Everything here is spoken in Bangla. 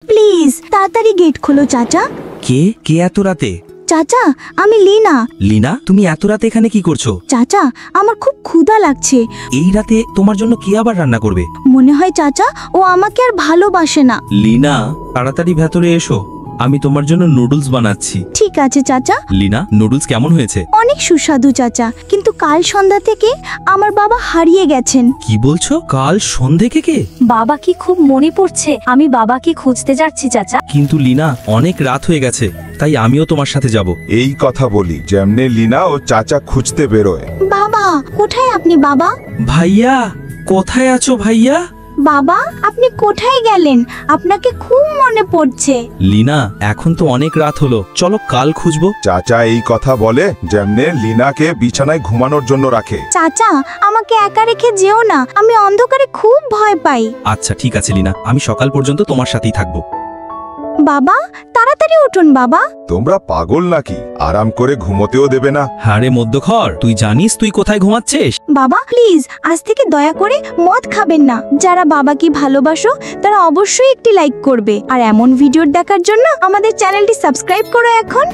প্লিজ তাড়াতাড়ি গেট খোলো চাচা। কে কে এত রাতে? চাচা আমি লীনা। লীনা, তুমি এত রাতে এখানে কি করছো? চাচা আমার খুব ক্ষুধা লাগছে। এই রাতে তোমার জন্য কে আবার রান্না করবে? মনে হয় চাচা ও আমাকে আর ভালোবাসে না। লীনা, তাড়াতাড়ি ভেতরে এসো, আমি তোমার জন্য নুডলস বানাচ্ছি। ঠিক আছে চাচা। লীনা, নুডলস কেমন হয়েছে? অনেক সুস্বাদু চাচা, কিন্তু কাল সন্ধ্যা থেকে আমার বাবা হারিয়ে গেছেন। কি বলছো? কাল সন্ধে থেকে? বাবা কি খুব মনে পড়ছে, আমি বাবাকে খুঁজতে যাচ্ছি চাচা। কিন্তু লীনা, অনেক রাত হয়ে গেছে, তাই আমিও তোমার সাথে যাব। এই কথা বলি যেমনে লীনা ও চাচা খুঁজতে বেরোয়। বাবা কোথায় আপনি বাবা? ভাইয়া, কোথায় আছো ভাইয়া? বাবা আপনি কোথায় গেলেন? আপনাকে খুব মনে পড়ছে। লীনা, এখন তো অনেক রাত হলো, চলো কাল খুঁজবো। চাচা এই কথা বলে যেমনে লীনাকে বিছানায় ঘুমানোর জন্য রাখে। চাচা আমাকে একা রেখে যেও না, আমি অন্ধকারে খুব ভয় পাই। আচ্ছা ঠিক আছে লীনা, আমি সকাল পর্যন্ত তোমার সাথেই থাকবো। বাবা তাড়াতাড়ি উঠুন বাবা। তোমরা পাগল নাকি? আরাম করে ঘুমোতেও দেবে না। হারে মধ্যখর, তুই জানিস তুই কোথায় ঘুমাচ্ছিস? বাবা প্লিজ আজ থেকে দয়া করে মদ খাবেন না। যারা বাবাকে ভালোবাসো তারা অবশ্যই একটি লাইক করবে, আর এমন ভিডিও দেখার জন্য আমাদের চ্যানেলটি সাবস্ক্রাইব করো এখন।